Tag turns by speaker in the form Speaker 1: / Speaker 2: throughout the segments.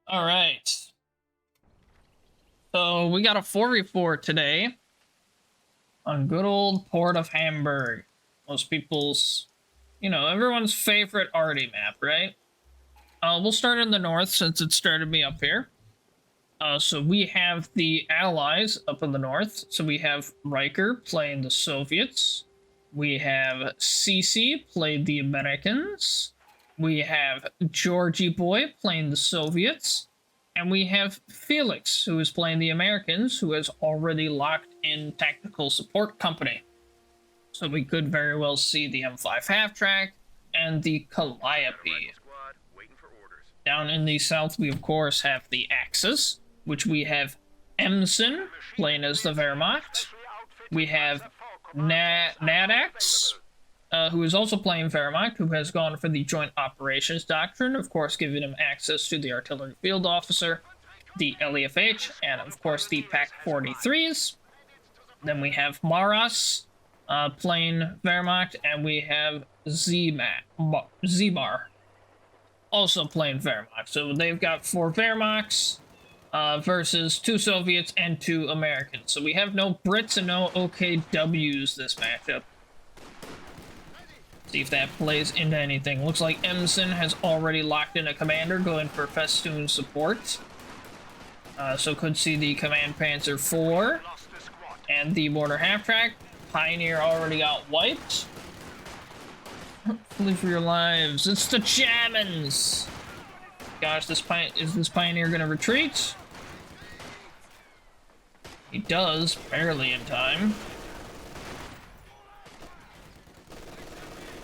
Speaker 1: All right. So we got a 4v4 today on good old Port of Hamburg. Most people's, everyone's favorite Arty map, right? We'll start in the north since it started me up here. So we have the Allies up in the north. So we have Riker playing the Soviets. We have Cece playing the Americans. We have Georgie Boy playing the Soviets. And we have Felix, who is playing the Americans, who has already locked in Tactical Support Company. So we could very well see the M5 half-track and the Calliope. Down in the south, we of course have the Axis, which we have Emson playing as the Wehrmacht. We have Nadax, who is also playing Wehrmacht, who has gone for the Joint Operations Doctrine, of course giving him access to the Artillery Field Officer, the LEFH, and of course the PaK-43s. Then we have Maras playing Wehrmacht, and we have Zmar also playing Wehrmacht. So they've got 4 Wehrmachts versus 2 Soviets and 2 Americans. So we have no Brits and no OKWs this matchup. See if that plays into anything. Looks like Emson has already locked in a commander going for Festoon support. So could see the Command Panzer IV and the Mortar Half-Track. Pioneer already got wiped. Flee for your lives. It's the Germans! Gosh, is this Pioneer gonna retreat? He does, barely in time.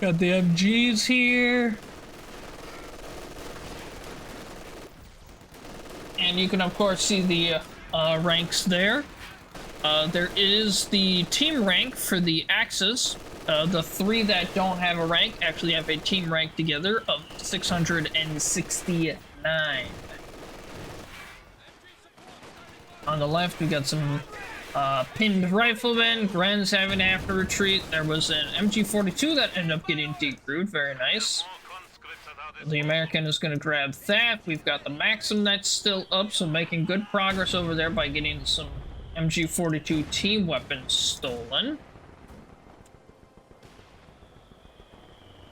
Speaker 1: Got the MGs here. And you can of course see the ranks there. There is the team rank for the Axis. The 3 that don't have a rank actually have a team rank together of 669. On the left, we got some pinned riflemen. Gren's having to have to retreat. There was an MG42 that ended up getting decrewed. Very nice. The American is going to grab that. We've got the Maxim that's still up, so making good progress over there by getting some MG42 team weapons stolen.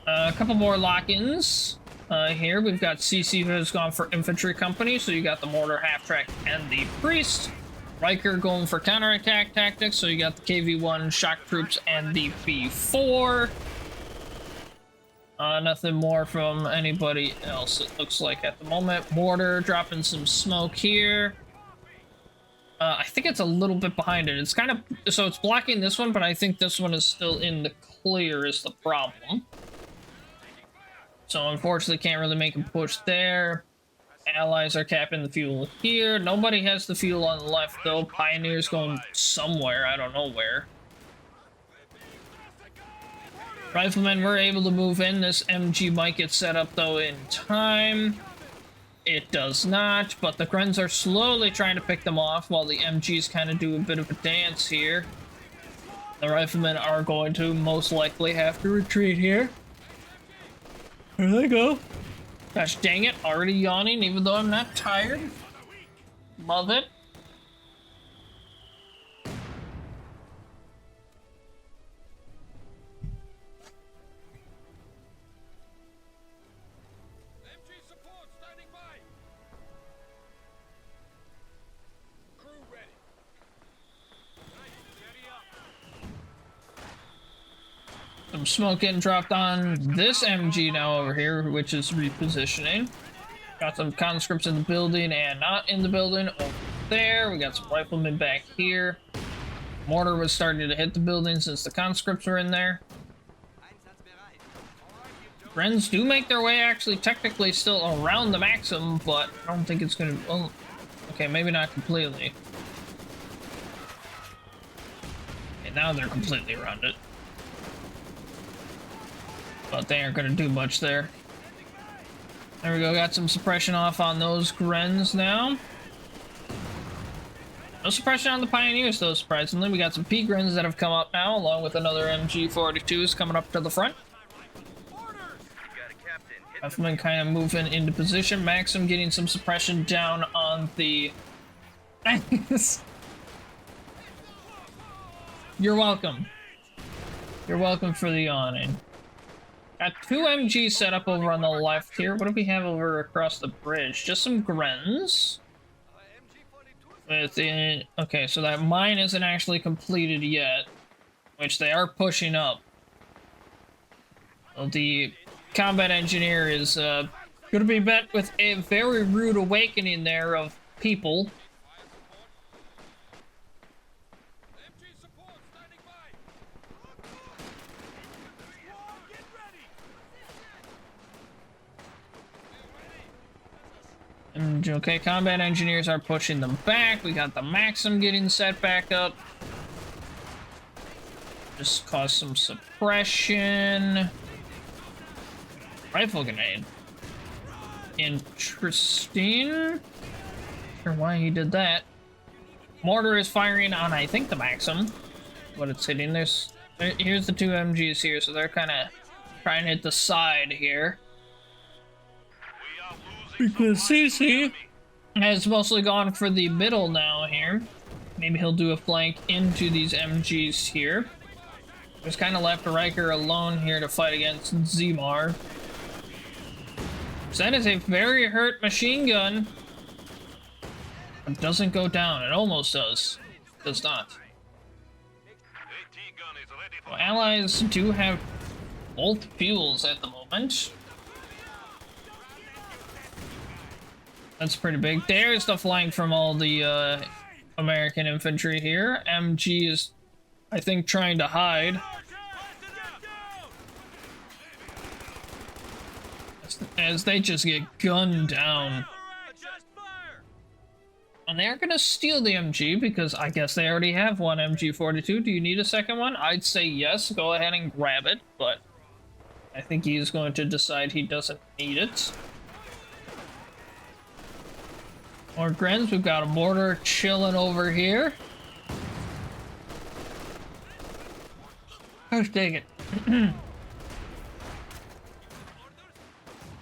Speaker 1: A couple more lock-ins here. We've got CC who has gone for infantry company, so you got the Mortar Half-Track and the Priest. Riker going for counterattack tactics, so you got the KV-1 shock troops and the B4. Nothing more from anybody else, it looks like, at the moment. Mortar dropping some smoke here. I think it's a little bit behind it. It's kind of... So it's blocking this one, but I think this one is still in the clear is the problem. So unfortunately can't really make a push there. Allies are capping the fuel here. Nobody has the fuel on the left, though. Pioneer's going somewhere. I don't know where. Riflemen were able to move in. This MG might get set up, though, in time. It does not, but the Grens are slowly trying to pick them off while the MGs kind of do a bit of a dance here. The Riflemen are going to most likely have to retreat here. There they go. Gosh dang it, already yawning even though I'm not tired. Love it. Some smoke getting dropped on this MG now over here, which is repositioning. Got some conscripts in the building and not in the building over there. We got some riflemen back here. Mortar was starting to hit the building since the conscripts were in there. Grens do make their way actually technically still around the Maxim, but I don't think it's gonna... Oh, okay, maybe not completely. Okay, now they're completely around it. But they aren't going to do much there. There we go, got some suppression off on those Grens now. No suppression on the Pioneers though, surprisingly. We got some P-Grens that have come up now, along with another MG42s coming up to the front. Rifleman kind of moving into position. Maxim getting some suppression down on the... You're welcome. You're welcome for the awning. Got 2 MGs set up over on the left here. What do we have over across the bridge? Just some Grens. Okay, so that mine isn't actually completed yet, which they are pushing up. So the combat engineer is going to be met with a very rude awakening there of people. And, okay, combat engineers are pushing them back. We got the Maxim getting set back up. Just cause some suppression. Rifle grenade. Interesting. Not sure why he did that. Mortar is firing on, I think, the Maxim. But it's hitting. Here's the 2 MGs here, so they're kind of trying to hit the side here. Because CC has mostly gone for the middle now here. Maybe he'll do a flank into these MGs here. Just kind of left Riker alone here to fight against Zemar. So that is a very hurt machine gun. It doesn't go down. It almost does. Does not. Well, allies do have both fuels at the moment. That's pretty big. There's the flank from all the American infantry here. MG is, I think, trying to hide. As they just get gunned down. And they're gonna steal the MG because I guess they already have one MG42. Do you need a second one? I'd say yes. Go ahead and grab it, but I think he's going to decide he doesn't need it. More Grens, we've got a mortar chilling over here. Let's take it.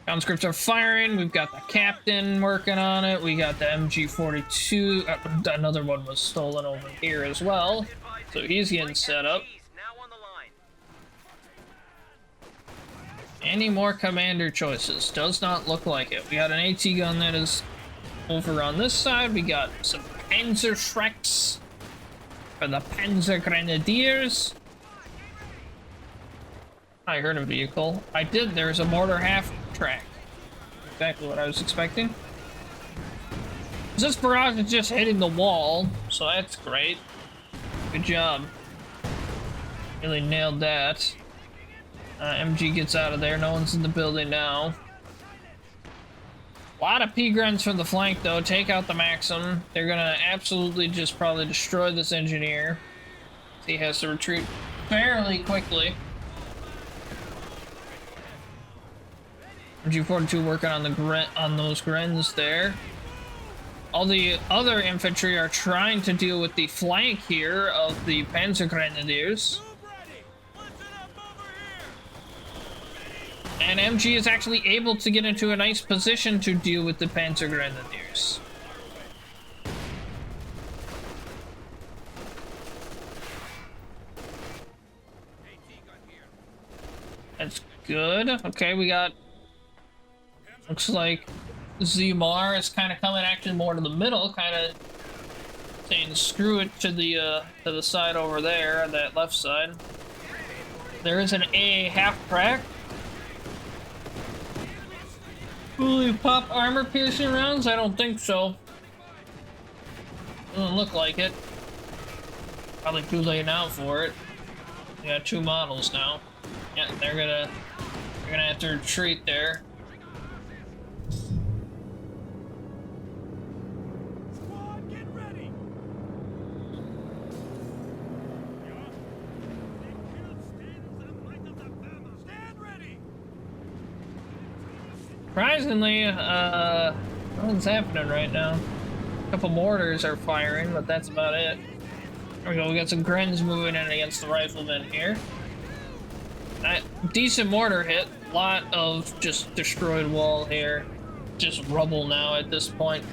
Speaker 1: Conscripts are firing. We've got the captain working on it. We got the MG42. Another one was stolen over here as well. So he's getting set up. Any more commander choices? Does not look like it. We got an AT gun that is over on this side. We got some Panzer Shreks for the Panzer Grenadiers. I heard a vehicle. I did. There's a mortar half track. Exactly what I was expecting. This barrage is just hitting the wall, so that's great. Good job. Really nailed that. MG gets out of there. No one's in the building now. A lot of P-Grens from the flank, though. Take out the Maxim. They're gonna absolutely just probably destroy this engineer. He has to retreat fairly quickly. MG42 working on those Grens there. All the other infantry are trying to deal with the flank here of the Panzer Grenadiers. And MG is actually able to get into a nice position to deal with the Panzer Grenadiers. That's good. Okay, we got... Looks like Zemar is kind of coming actually more to the middle, kind of saying screw it to the side over there, that left side. There is an A half crack. Will you pop armor piercing rounds? I don't think so. Doesn't look like it. Probably too late now for it. We got 2 models now. Yeah, they're gonna have to retreat there.
Speaker 2: Squad, get ready. Stand ready.
Speaker 1: Surprisingly, nothing's happening right now. A couple mortars are firing, but that's about it. There we go, we got some Grens moving in against the riflemen here. Decent mortar hit. Lot of just destroyed wall here. Just rubble now at this point.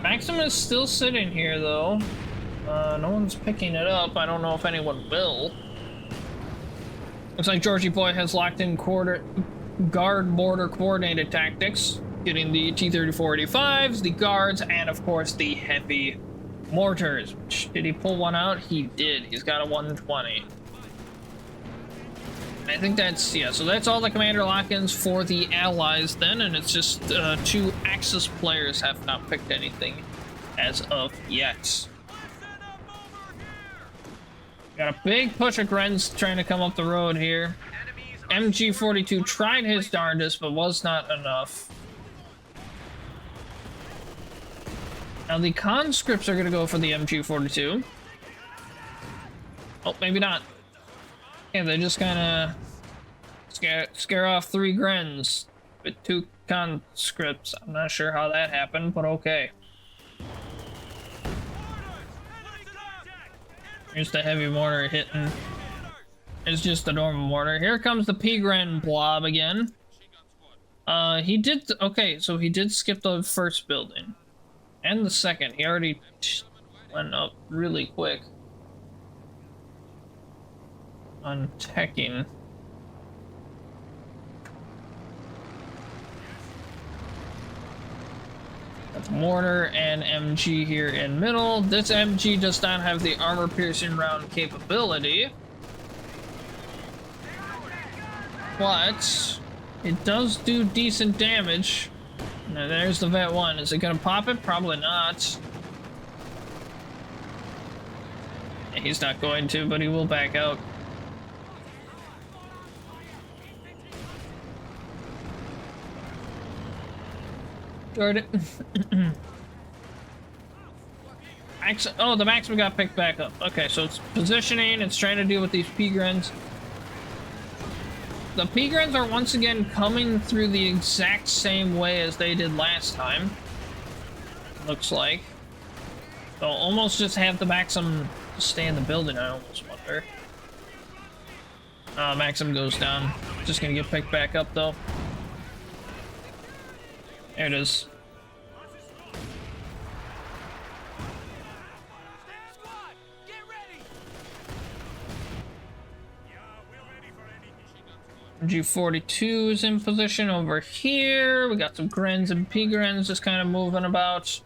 Speaker 1: Maxim is still sitting here though. No one's picking it up. I don't know if anyone will. Looks like Georgie Boy has locked in guard mortar coordinated tactics, getting the T-34-85s, the guards, and of course the heavy mortars. Did he pull one out? He did. He's got a 120. I think that's, yeah, so that's all the commander lock-ins for the allies then, and it's just 2 Axis players have not picked anything as of yet. Got a big push of Grenz trying to come up the road here. MG42 tried his darndest, but was not enough. Now the conscripts are going to go for the MG42. Oh, maybe not. Yeah, they just kind of scare off 3 Grenz with 2 conscripts. I'm not sure how that happened, but okay. Here's the heavy mortar hitting. It's just the normal mortar. Here comes the P-Gren blob again. He did, okay, so he did skip the first building. And the second. He already went up really quick on teching. That's mortar and MG here in middle. This MG does not have the armor piercing round capability, but it does do decent damage. Now there's the Vet 1. Is it gonna pop it? Probably not. He's not going to, but he will back out. Jordan. Oh, the Maxim got picked back up. Okay, so it's positioning, it's trying to deal with these P-Grens. The P-Grens are once again coming through the exact same way as they did last time. Looks like. They'll almost just have the Maxim stay in the building, I almost wonder. Maxim goes down. Just gonna get picked back up though. There it is.
Speaker 2: Squad, get ready.
Speaker 1: G42 is in position over here. We got some Grens and P-Grens just kind of moving about.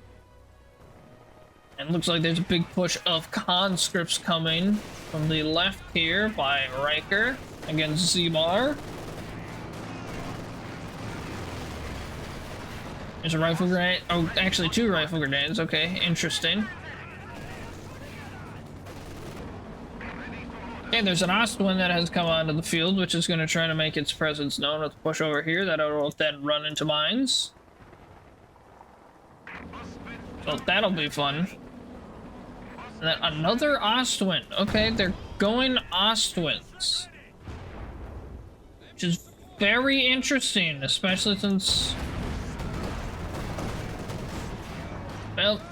Speaker 1: And looks like there's a big push of conscripts coming from the left here by Riker against Zmar. There's a rifle grenade. Oh, actually 2 rifle grenades. Okay, interesting. Okay, there's an Ostwind that has come onto the field, which is going to try to make its presence known with the push over here. That will then run into mines. So that'll be fun. And then another Ostwind. Okay, they're going Ostwinds. Which is very interesting, especially since... Well,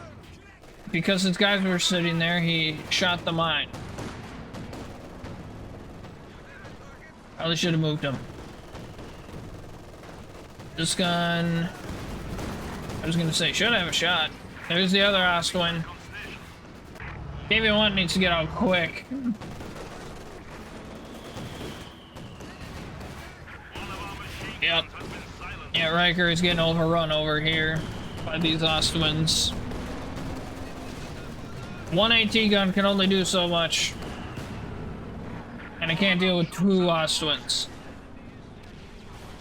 Speaker 1: because his guys were sitting there, he shot the mine. Probably should have moved him. This gun... I was gonna say, should have a shot. There's the other Ostwind. KV-1 needs to get out quick. Yep. Yeah, Riker is getting overrun over here by these Ostwinds. 1 AT gun can only do so much. And I can't deal with 2 Ostwinds.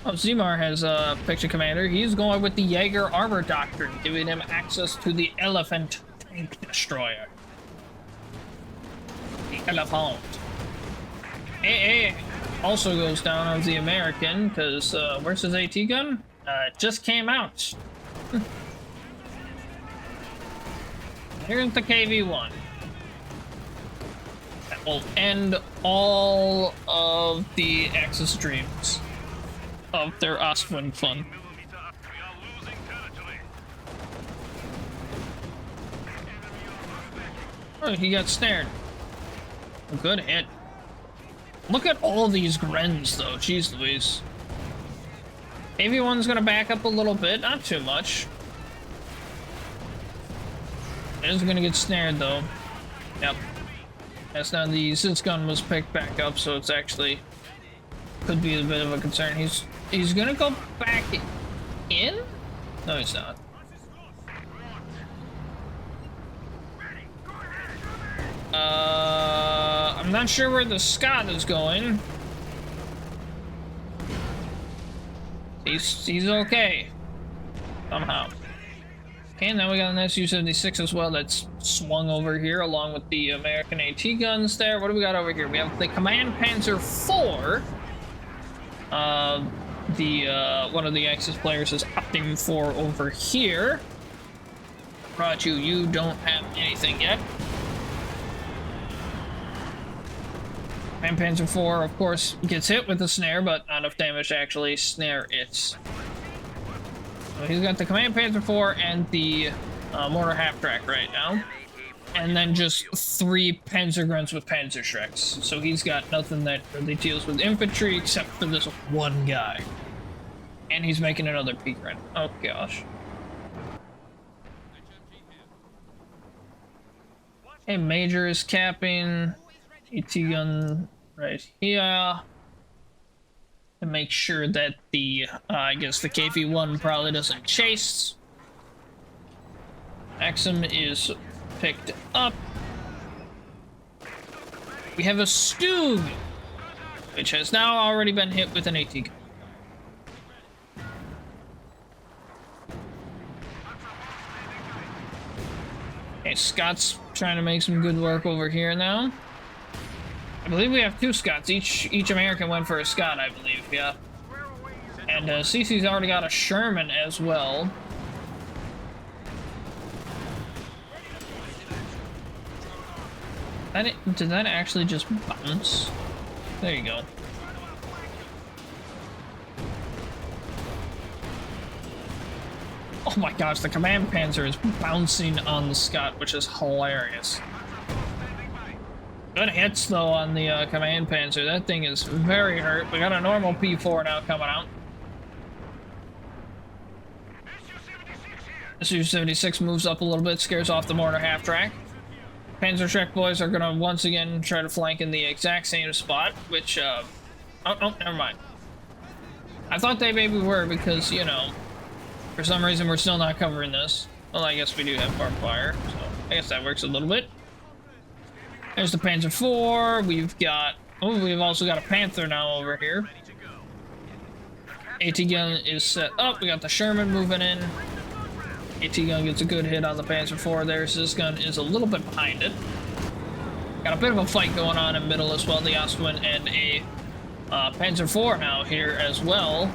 Speaker 1: Oh, Zmar has picked a commander. He's going with the Jaeger Armor Doctrine, giving him access to the Elephant Tank Destroyer. The Elephant. AA also goes down on the American, because where's his AT gun? It just came out. Here's the KV-1. That will end all of the Axis dreams of their Ostwind fun. Oh, he got snared. Good hit. Look at all these Grens, though. Jeez Louise. AV1's gonna back up a little bit, not too much. It is gonna get snared though. Yep. That's now the Zitz gun was picked back up, so it's actually could be a bit of a concern. He's gonna go back in? No, he's not. I'm not sure where the Scott is going. He's okay. Somehow. Okay, now we got an SU-76 as well that's swung over here along with the American AT guns there. What do we got over here? We have the Command Panzer IV. One of the Axis players is opting for over here. Raju, you don't have anything yet. Command Panzer IV, of course, gets hit with the snare, but not enough damage to actually snare it. So he's got the Command Panzer IV and the mortar half-track right now. And then just 3 Panzer Grunts with Panzer Shreks. So he's got nothing that really deals with infantry except for this one guy. And he's making another peak run. Oh gosh. Hey, Major is capping. AT gun right here. To make sure that the, I guess the KV-1 probably doesn't chase. Maxim is picked up. We have a Stug, which has now already been hit with an AT gun. Okay, Scott's trying to make some good work over here now. I believe we have 2 Scots. Each American went for a Scott, I believe, yeah. And CC's already got a Sherman as well. Did that actually just bounce? There you go. Oh my gosh, the Command Panzer is bouncing on the Scott, which is hilarious. Good hits though on the Command Panzer. That thing is very hurt. We got a normal P4 now coming out. SU-76 moves up a little bit, scares off the mortar half-track. Panzer Shrek boys are gonna once again try to flank in the exact same spot, which, oh, never mind. I thought they maybe were because, you know, for some reason we're still not covering this. Well, I guess we do have barbed fire, so I guess that works a little bit. There's the Panzer IV. We've also got a Panther now over here. AT gun is set up. We got the Sherman moving in. AT gun gets a good hit on the Panzer IV there. So this gun is a little bit behind it. Got a bit of a fight going on in middle as well. The Ostwind and a Panzer IV now here as well.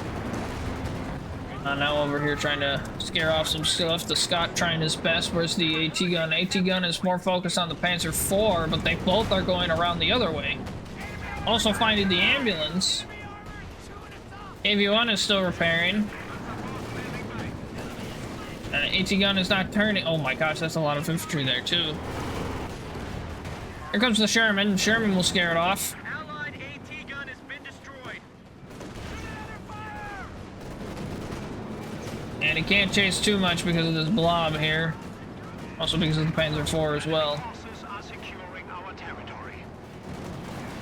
Speaker 1: Now over here trying to scare off some stuff. The Scott trying his best. Where's the AT gun? AT gun is more focused on the Panzer IV, but they both are going around the other way. Also finding the ambulance. AV-1 is still repairing. AT gun is not turning. Oh my gosh, that's a lot of infantry there too. Here comes the Sherman. Sherman will scare it off.
Speaker 2: Allied AT gun has been destroyed.
Speaker 1: And he can't chase too much because of this blob here. Also because of the Panzer IV as well.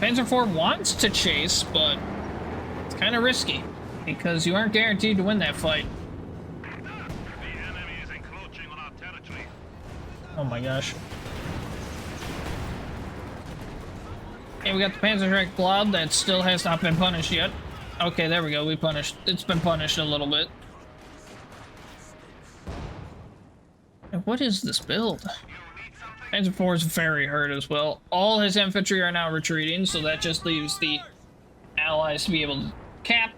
Speaker 1: Panzer IV wants to chase, but it's kind of risky because you aren't guaranteed to win that fight.
Speaker 2: The enemy is encroaching on our territory.
Speaker 1: Oh my gosh. Okay, we got the Panzer Shrek blob that still has not been punished yet. Okay, there we go. It's been punished a little bit. What is this build? Panzer IV is very hurt as well. All his infantry are now retreating, so that just leaves the allies to be able to cap.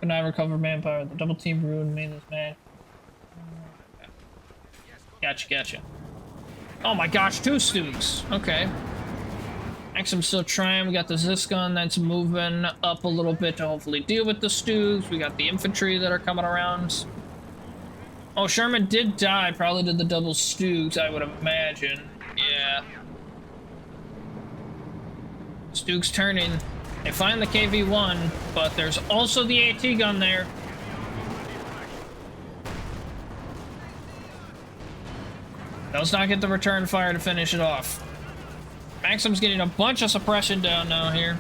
Speaker 1: Can I recover manpower? The double team ruined me this man. Gotcha. Oh my gosh, 2 Stugs. Okay. Maxim's still trying. We got the Zitz gun that's moving up a little bit to hopefully deal with the Stugs. We got the infantry that are coming around. Oh, Sherman did die, probably to the double Stugs, I would imagine. Yeah. Stugs turning. They find the KV-1, but there's also the AT gun there. Does not get the return fire to finish it off. Maxim's getting a bunch of suppression down now here.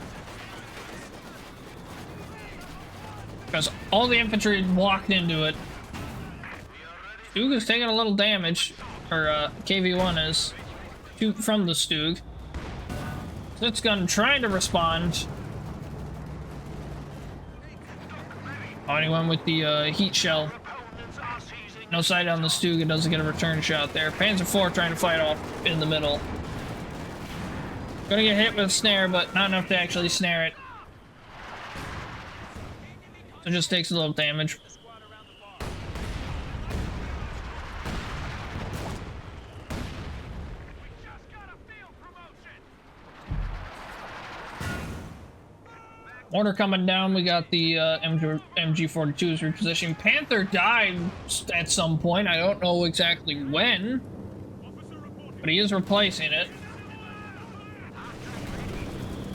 Speaker 1: Because all the infantry walked into it. Stug is taking a little damage. Or, KV-1 is. From the Stug. This gun trying to respond. Oh, and he went with the, heat shell. No sight on the Stug, it doesn't get a return shot there. Panzer IV trying to fight off in the middle. Gonna get hit with a snare, but not enough to actually snare it. So it just takes a little damage. Mortar coming down, we got the MG42s repositioning. Panther died at some point, I don't know exactly when, but he is replacing it.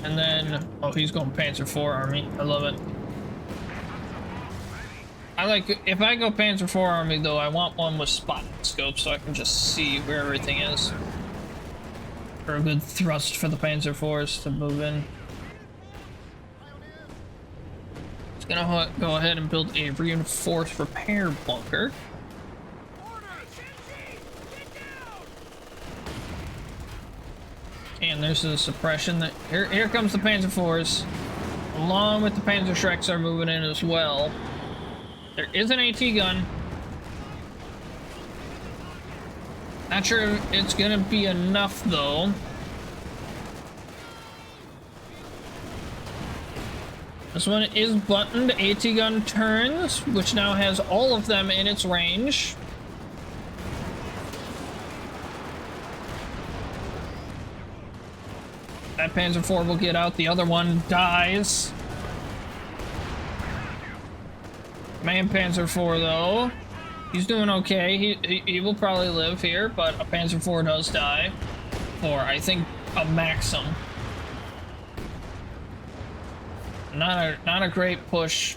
Speaker 1: And then, oh, he's going Panzer IV Army, I love it. I like, if I go Panzer IV Army though, I want one with spot scope so I can just see where everything is. For a good thrust for the Panzer IVs to move in. Gonna go ahead and build a reinforced repair bunker. And there's the suppression that here comes the Panzer IVs, along with the Panzer Shreks are moving in as well. There is an AT gun. Not sure if it's gonna be enough though. This one is buttoned. AT gun turns, which now has all of them in its range. That Panzer IV will get out. The other one dies. Man Panzer IV though, he's doing okay. He will probably live here, but a Panzer IV does die. Or I think a Maxim. Not a great push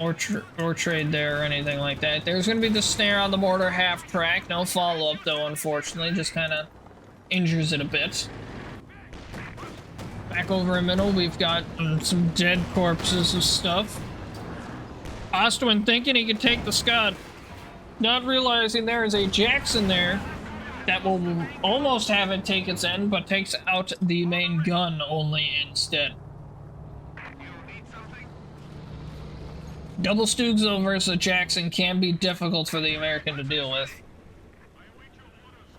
Speaker 1: or trade there or anything like that. There's going to be the snare on the mortar half track. No follow-up though, unfortunately. Just kind of injures it a bit. Back over in middle, we've got some dead corpses of stuff. Ostwin thinking he could take the Scud. Not realizing there is a Jackson there that will almost have it take its end, but takes out the main gun only instead. Double Stugs though versus a Jackson can be difficult for the American to deal with.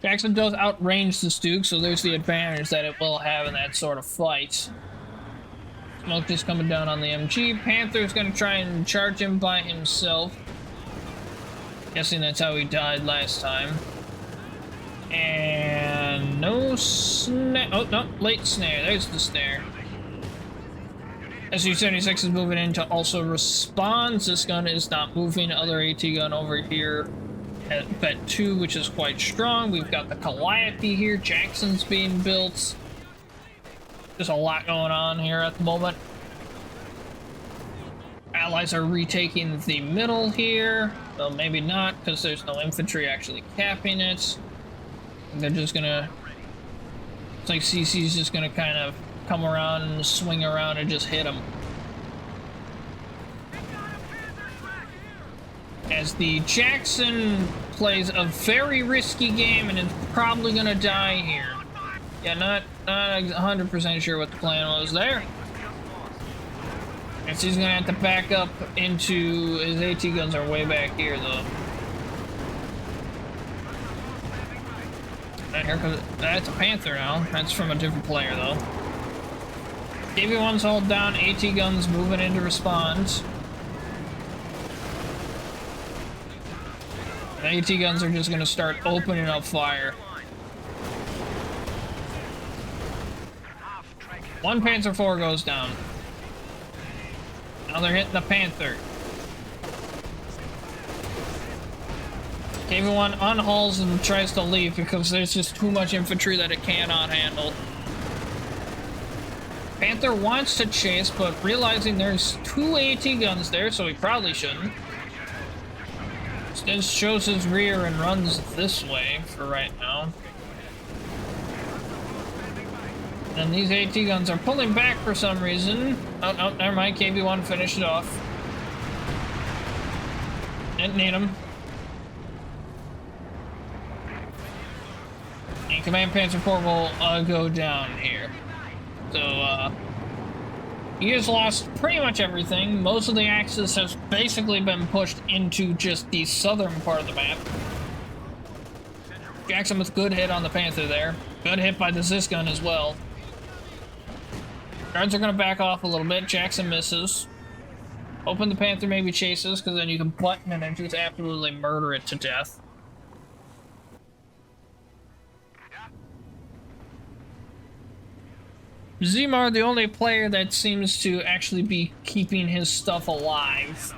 Speaker 1: Jackson does outrange the Stug, so there's the advantage that it will have in that sort of fight. Smoke just coming down on the MG. Panther's gonna try and charge him by himself. Guessing that's how he died last time. And no snare. Oh, no, late snare. There's the snare. SU-76 is moving in to also respond. This gun is not moving. Other AT gun over here at Bet 2, which is quite strong. We've got the Calliope here. Jackson's being built. There's a lot going on here at the moment. Allies are retaking the middle here. Well, maybe not, because there's no infantry actually capping it. They're just gonna... It's like CC's just gonna kind of come around and swing around and just hit them. As the Jackson plays a very risky game and is probably gonna die here. Yeah, not 100% sure what the plan was there. Guess he's gonna have to back up into his AT guns are way back here though. And here comes, that's a Panther now. That's from a different player though. KV-1's hold down, AT guns moving in to respond. And AT guns are just gonna start opening up fire. One Panzer IV goes down. Now they're hitting the Panther. KV-1 unhauls and tries to leave because there's just too much infantry that it cannot handle. Panther wants to chase, but realizing there's two AT guns there, so he probably shouldn't. It shows his rear and runs this way for right now. And these AT guns are pulling back for some reason. Oh, no, never mind. KV-1 finished it off. Didn't need him. And Command Panzer IV will go down here. So, he has lost pretty much everything. Most of the Axis has basically been pushed into just the southern part of the map. Jackson with good hit on the Panther there. Good hit by the Zis gun as well. Guards are going to back off a little bit. Jackson misses. Hoping the Panther maybe chases, because then you can button it and just absolutely murder it to death. Zimar, the only player that seems to actually be keeping his stuff alive.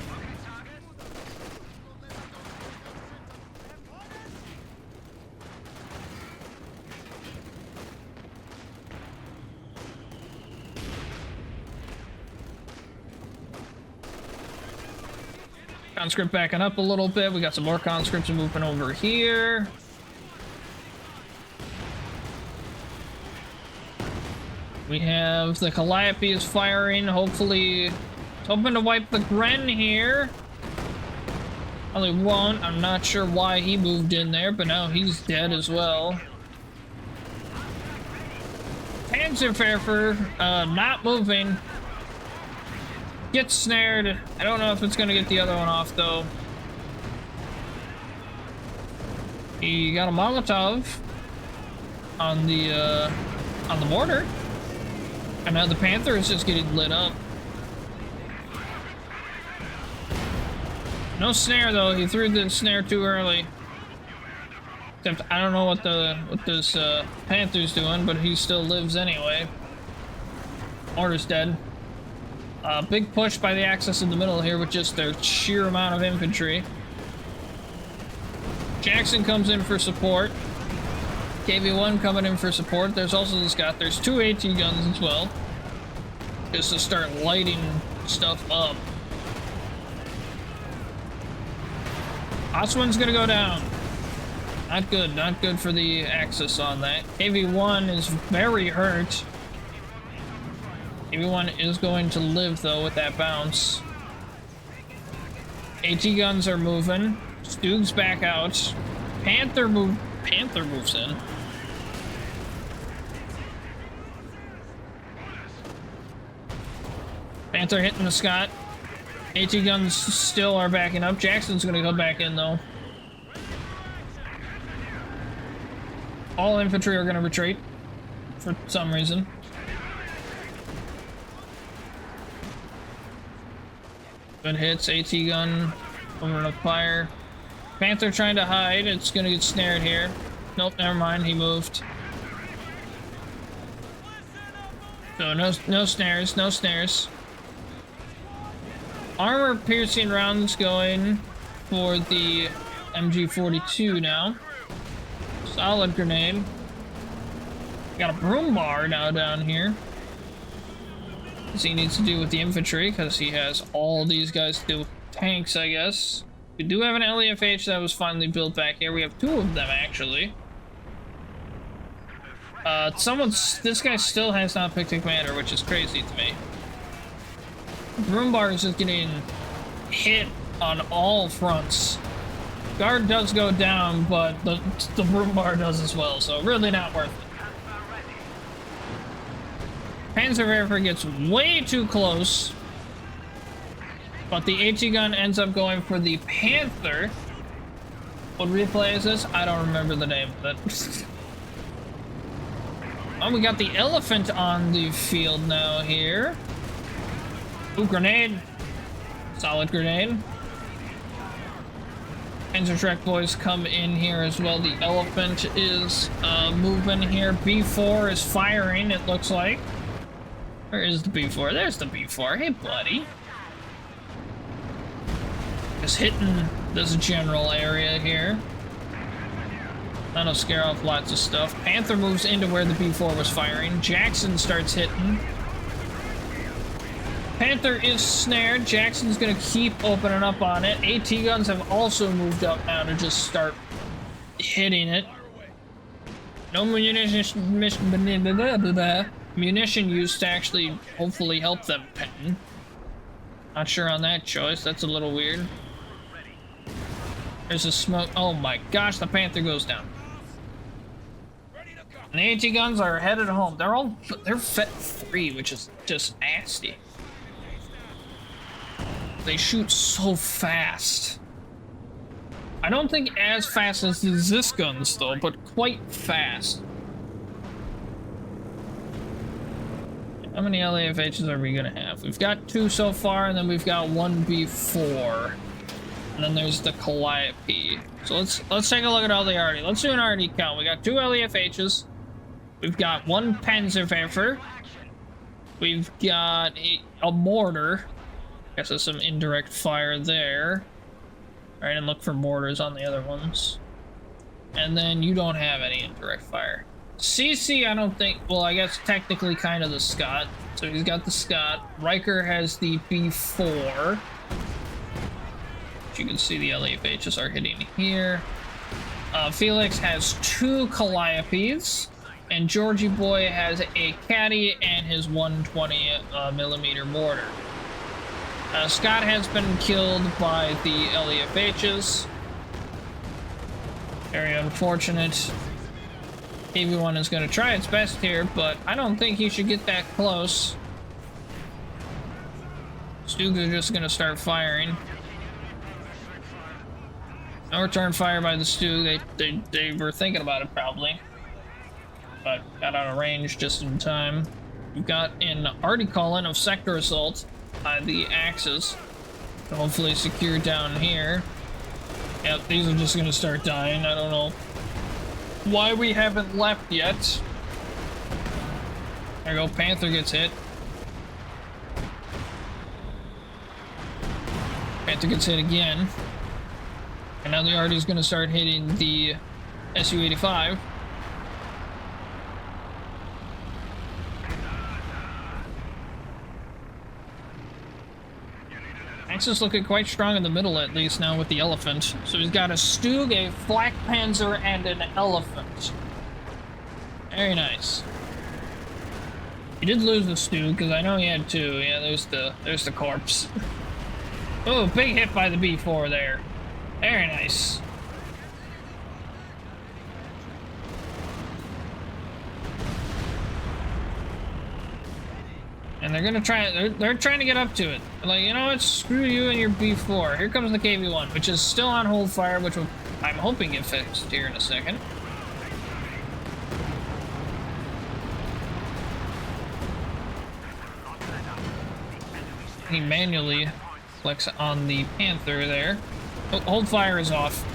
Speaker 1: Conscript backing up a little bit. We got some more conscripts moving over here. We have the Calliope is firing. Hopefully, it's hoping to wipe the Gren here. Only won't. I'm not sure why he moved in there, but now he's dead as well. Panzerwerfer, not moving. Gets snared. I don't know if it's gonna get the other one off though. He got a Molotov on the mortar. And now the Panther is just getting lit up. No snare though, he threw the snare too early. Except I don't know what this Panther's doing, but he still lives anyway. Mortar's dead. Big push by the Axis in the middle here with just their sheer amount of infantry. Jackson comes in for support. KV-1 coming in for support. There's also the Scott. There's two AT guns as well. Just to start lighting stuff up. Oswin's gonna go down. Not good. Not good for the Axis on that. KV-1 is very hurt. KV-1 is going to live though with that bounce. AT guns are moving. Stug's back out. Panther moves in. Panther hitting the Scott. AT guns still are backing up. Jackson's gonna go back in though. All infantry are gonna retreat for some reason. Good hits, AT gun over to fire. Panther trying to hide. It's gonna get snared here. Nope, never mind. He moved. So no snares, no snares. Armor piercing rounds going for the MG42 now. Solid grenade. Got a broom bar now down here. He needs to do with the infantry because he has all these guys to do with tanks, I guess. We do have an LEFH that was finally built back here. We have two of them actually. This guy still has not picked a commander, which is crazy to me. Broom bar is just getting hit on all fronts. Guard does go down, but the broom bar does as well, so really not worth it. Panzerwerfer gets way too close, but the AT gun ends up going for the Panther. What replay is this? I don't remember the name of it. Oh, we got the elephant on the field now here. Ooh, grenade. Solid grenade. Panzerschreck boys come in here as well. The elephant is moving here. B4 is firing, it looks like. Where is the B4? There's the B4. Hey, buddy. Just hitting this general area here. That'll scare off lots of stuff. Panther moves into where the B4 was firing. Jackson starts hitting. Panther is snared. Jackson's gonna keep opening up on it. AT guns have also moved up now to just start hitting it. No munition used to actually hopefully help them pen. Not sure on that choice. That's a little weird. There's a smoke. Oh my gosh, the Panther goes down. And the AT guns are headed home. They're FET 3, which is just nasty. They shoot so fast. I don't think as fast as the Zis guns though, but quite fast. How many LAFHs are we gonna have? We've got 2 so far, and then we've got 1 B4. And then there's the Calliope. So let's take a look at all the Arty. Let's do an Arty count. We got 2 LEFHs. We've got 1 Panzerwerfer. We've got a mortar. Guess there's some indirect fire there. Alright, and look for mortars on the other ones. And then you don't have any indirect fire. CC, I don't think, well, I guess technically kind of the Scott. So he's got the Scott. Riker has the B4. You can see the LAFHs are hitting here. Felix has 2 Calliopes. And Georgie Boy has a Caddy and his 120 millimeter mortar. Scott has been killed by the LEFHs. Very unfortunate. KV-1 is going to try its best here, but I don't think he should get that close. Stoogs are just going to start firing. No return fire by the Stoog. They were thinking about it probably, but got out of range just in time. We've got an Arty call-in of sector assault by the Axis. Hopefully secure down here. Yep, these are just gonna start dying. I don't know why we haven't left yet. There you go, Panther gets hit. Panther gets hit again. And now the Arty's gonna start hitting the Su-85. Axis looking quite strong in the middle, at least now with the Elephant. So he's got a Stug, a Flak Panzer, and an Elephant. Very nice. He did lose the Stug, because I know he had 2. Yeah, there's the corpse. Oh, big hit by the B4 there. Very nice. And they're gonna try. They're trying to get up to it. They're like, you know what? Screw you and your B4. Here comes the KV-1, which is still on hold fire, which will, I'm hoping get fixed here in a second. He manually flicks on the Panther there. Oh, hold fire is off.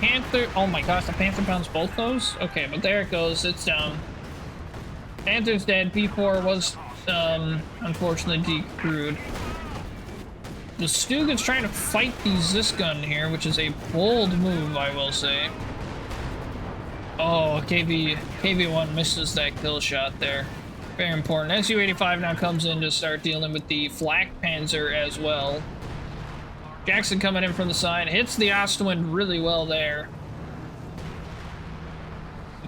Speaker 1: Panther. Oh my gosh, the Panther bounced both those. Okay, but there it goes. It's down. Panther's dead. P4 was, unfortunately decrewed. The Stug is trying to fight the Zis gun here, which is a bold move, I will say. Oh, KV-1 misses that kill shot there. Very important. Su-85 now comes in to start dealing with the Flak Panzer as well. Jackson coming in from the side. Hits the Ostwind really well there.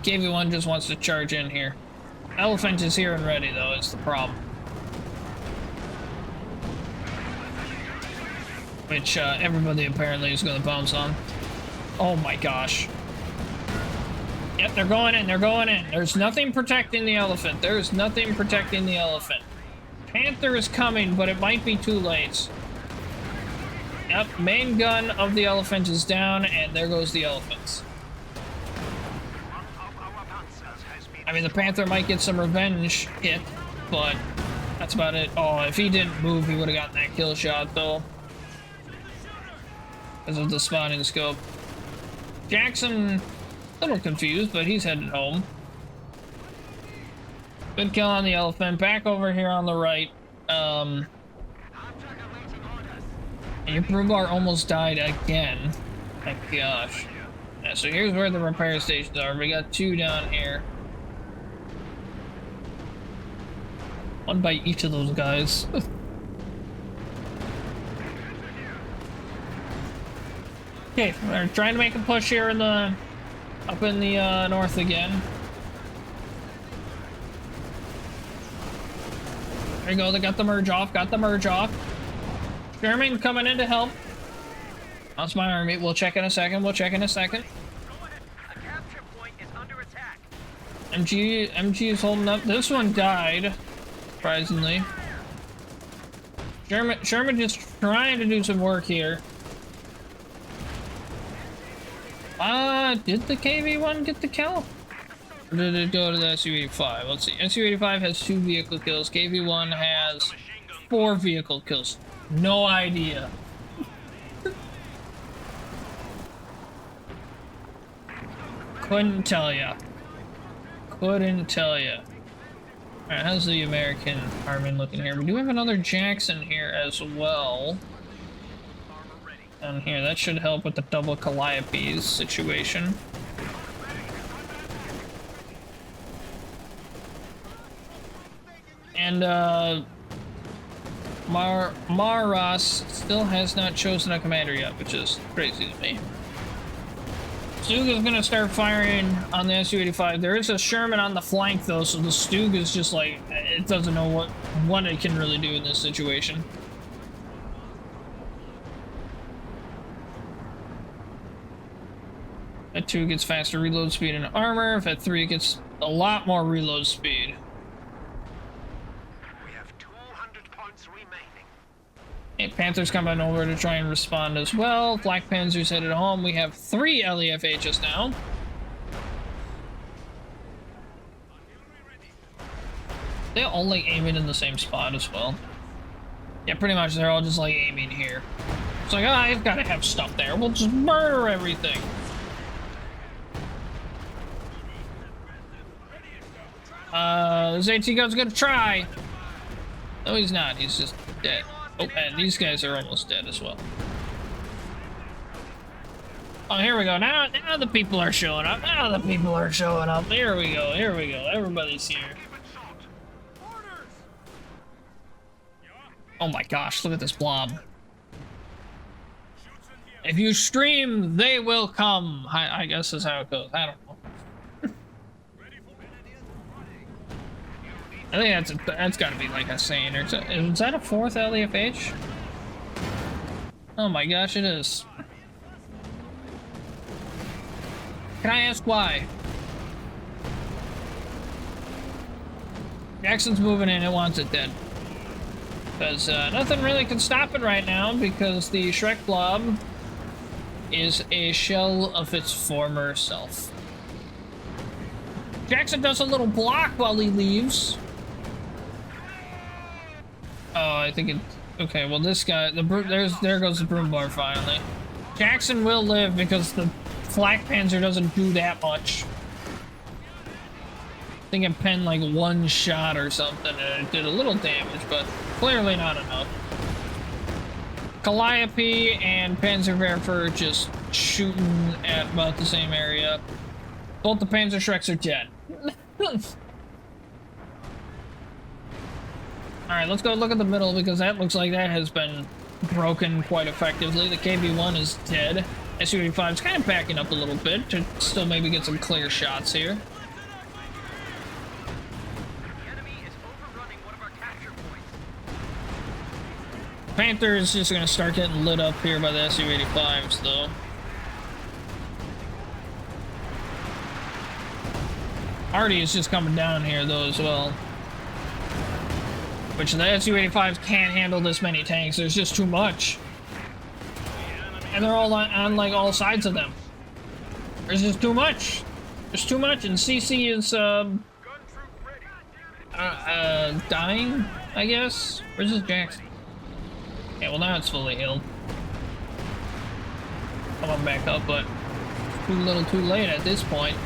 Speaker 1: KV-1 just wants to charge in here. Elephant is here and ready, though, is the problem. Which everybody apparently is going to bounce on. Oh my gosh. Yep, they're going in, they're going in. There's nothing protecting the Elephant. There's nothing protecting the Elephant. Panther is coming, but it might be too late. Yep, main gun of the Elephant is down, and there goes the Elephants. I mean, the Panther might get some revenge hit, but that's about it. Oh, if he didn't move, he would have gotten that kill shot, though. Because of the spotting scope. Jackson, a little confused, but he's headed home. Good kill on the Elephant. Back over here on the right. Your Brubar almost died again. My gosh. Yeah, so here's where the repair stations are. We got 2 down here. One by each of those guys. Okay, we're trying to make a push here in the up in the north again. There you go, they got the merge off, Sherman coming in to help. That's my army. We'll check in a second,
Speaker 3: Go ahead. The capture point is under attack.
Speaker 1: MG is holding up. This one died, surprisingly. Sherman just trying to do some work here. Did the KV-1 get the kill? Or did it go to the SU-85? Let's see. SU-85 has 2 vehicle kills. KV-1 has 4 vehicle kills. No idea. Couldn't tell ya. Alright, how's the American army looking here? We do have another Jackson here as well. Down here, that should help with the double Calliopes situation. And Maras still has not chosen a commander yet, which is crazy to me. Stug is gonna start firing on the SU-85. There is a Sherman on the flank though, so the Stug is just like, it doesn't know what it can really do in this situation. Vet 2 gets faster reload speed and armor. Vet 3 gets a lot more reload speed.
Speaker 3: We have 200 points remaining.
Speaker 1: Okay, Panthers coming over to try and respond as well. Black Panzers headed home. We have 3 LEFHs now. They're all like aiming in the same spot as well. Yeah, pretty much they're all just like aiming here. It's like, I've got to have stuff there. We'll just murder everything. This AT gun's gonna try. No, he's not. He's just dead. Oh, and these guys are almost dead as well. Oh, here we go. Now the people are showing up. Here we go. Everybody's here. Oh my gosh, look at this blob. If you stream, they will come. I guess is how it goes. I don't know. I think that's got to be like a saying. Or is that a 4th LEFH? Oh my gosh, it is. Can I ask why? Jackson's moving in. It wants it dead. Because nothing really can stop it right now because the Shrek blob is a shell of its former self. Jackson does a little block while he leaves. Oh, I think it... Okay, well this guy... There goes the broom bar finally. Jackson will live because the Flak Panzer doesn't do that much. I think it penned like 1 shot or something and it did a little damage, but clearly not enough. Calliope and Panzerwerfer just shooting at about the same area. Both the Panzer Shreks are dead. Alright, let's go look at the middle because that looks like that has been broken quite effectively. The KV-1 is dead. SU-85 is kind of backing up a little bit to still maybe get some clear shots here.
Speaker 3: The enemy is overrunning one of our capture points.
Speaker 1: Panther is just going to start getting lit up here by the SU-85s though. Arty is just coming down here though as well. Which the SU-85s can't handle this many tanks. There's just too much. And they're all on like all sides of them. There's just too much. There's too much, and CC is dying, I guess. Where's this Jackson? Yeah, well now it's fully healed. Coming back up, but too little, too late at this point.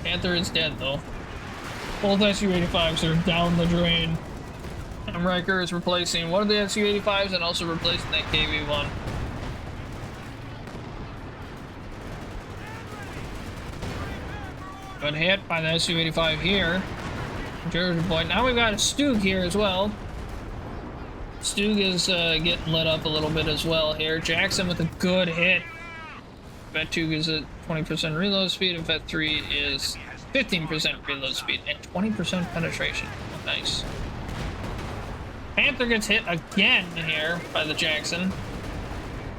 Speaker 1: Panther is dead though. Both SU-85s are down the drain. And Riker is replacing one of the SU-85s and also replacing that KV-1. Good hit by the SU-85 here. Georgia boy. Now we've got a Stug here as well. Stug is getting lit up a little bit as well here. Jackson with a good hit. Vet 2 gives it 20% reload speed, and Vet 3 is 15% reload speed and 20% penetration. Nice. Panther gets hit again here by the Jackson.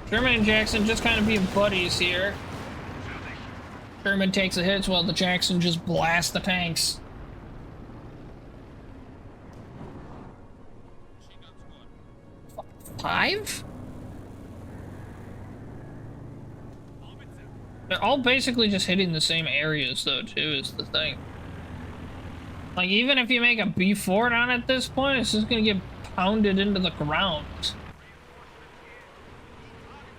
Speaker 1: Sherman and Jackson just kind of being buddies here. Sherman takes the hits while the Jackson just blasts the tanks. Five? They're all basically just hitting the same areas, though, too, is the thing. Like, even if you make a B fort on it at this point, it's just gonna get pounded into the ground.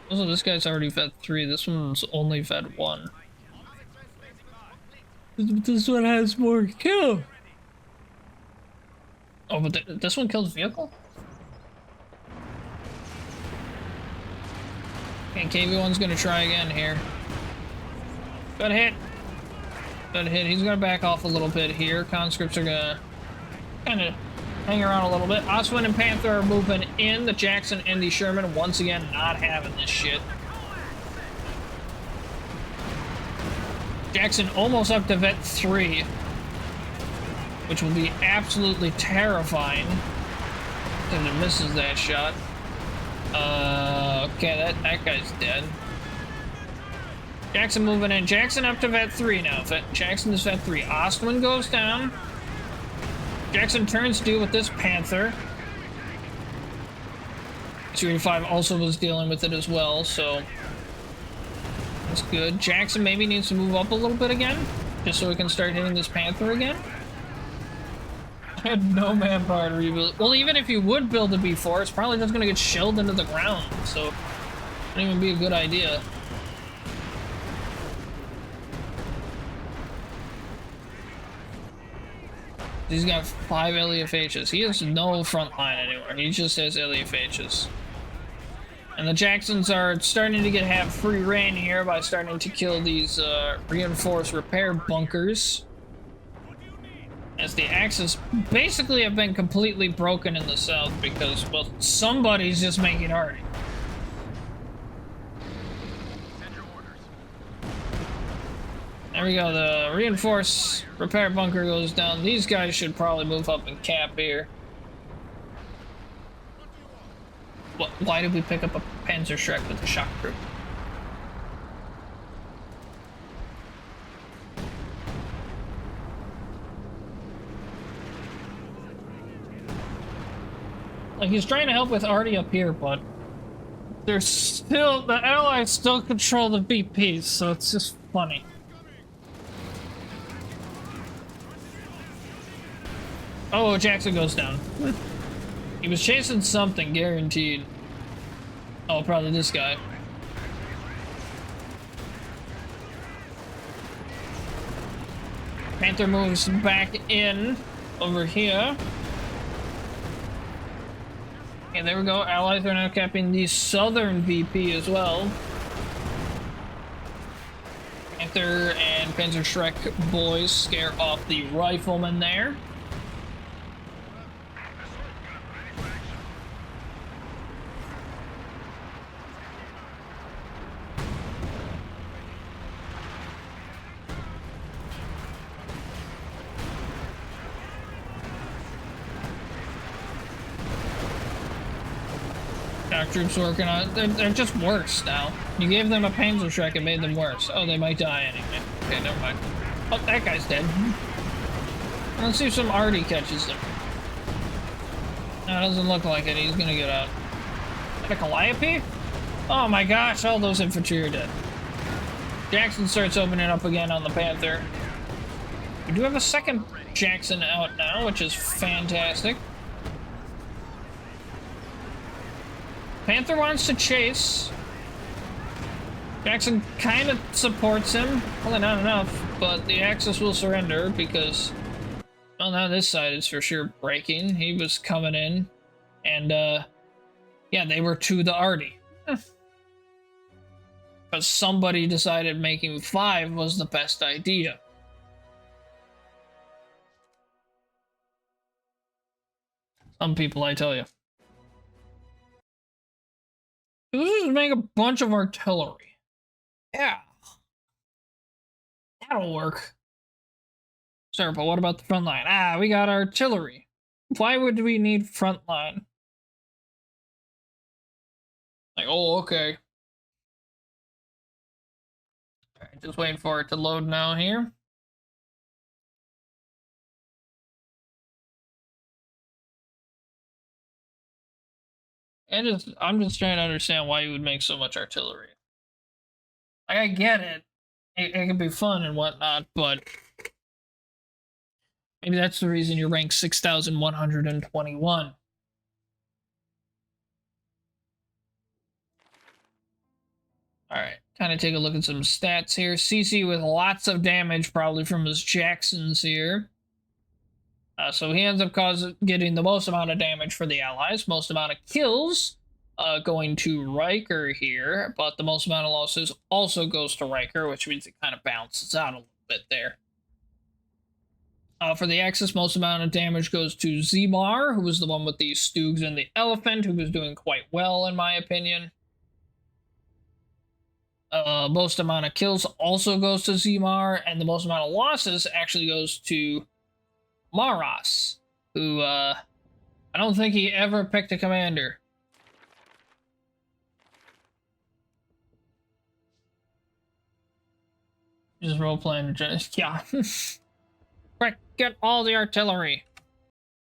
Speaker 1: Also, this guy's already fed 3. This one's only fed 1. This one has more kill. Oh, but this one kills vehicle? Okay, KV1's gonna try again here. Good hit. Good hit. He's gonna back off a little bit here. Conscripts are gonna kind of hang around a little bit. Oswin and Panther are moving in. The Jackson and the Sherman once again not having this shit. Jackson almost up to Vet 3, which will be absolutely terrifying if it misses that shot. Okay, that guy's dead. Jackson moving in. Jackson up to Vet 3 now. Jackson is Vet 3. Ostwin goes down. Jackson turns to deal with this Panther. 285 also was dealing with it as well, so that's good. Jackson maybe needs to move up a little bit again, just so we can start hitting this Panther again. I had no manpower to rebuild. Well, even if you would build a B4, it's probably just going to get shelled into the ground, so it wouldn't even be a good idea. He's got 5 LEFHs. He has no front line anymore. He just has LEFHs. And the Jacksons are starting to have free reign here by starting to kill these reinforced repair bunkers. As the Axis basically have been completely broken in the south because, well, somebody's just making Arty. There we go, the reinforced repair bunker goes down. These guys should probably move up and cap here. Why did we pick up a Panzer Shrek with a shock group? Like, he's trying to help with Arty up here, but there's still, the Allies still control the VPs, so it's just funny. Oh, Jackson goes down. He was chasing something, guaranteed. Oh, probably this guy. Panther moves back in over here. Okay, there we go. Allies are now capping the southern VP as well. Panther and Panzer Shrek boys scare off the riflemen there. Troops working on it. They're just worse now. You gave them a Panzer Shrek and made them worse. Oh, they might die anyway. Okay, never mind. Oh, that guy's dead. Let's see if some Arty catches them. No, it doesn't look like it. He's gonna get out. Is that a Calliope? Oh my gosh, all those infantry are dead. Jackson starts opening up again on the Panther. We do have a second Jackson out now, which is fantastic. Panther wants to chase. Jackson kind of supports him. Well, not enough, but the Axis will surrender because, well, now this side is for sure breaking. He was coming in, and, yeah, they were to the Arty. Because somebody decided making 5 was the best idea. Some people, I tell you. Let's just make a bunch of artillery. Yeah. That'll work. Sir, but what about the front line? Ah, we got artillery. Why would we need front line? Like, oh, okay. Alright, just waiting for it to load now here. And I'm just trying to understand why you would make so much artillery. Like, I get it. It can be fun and whatnot, but maybe that's the reason you're ranked 6,121. Alright, kind of take a look at some stats here. CC with lots of damage, probably from his Jacksons here. So he ends up getting the most amount of damage for the Allies, most amount of kills going to Riker here, but the most amount of losses also goes to Riker, which means it kind of balances out a little bit there. For the Axis, most amount of damage goes to Zemar, who was the one with the Stoogs and the Elephant, who was doing quite well, in my opinion. Most amount of kills also goes to Zemar, and the most amount of losses actually goes to Maras, who, I don't think he ever picked a commander. Just role-playing, yeah. Quick, get all the artillery.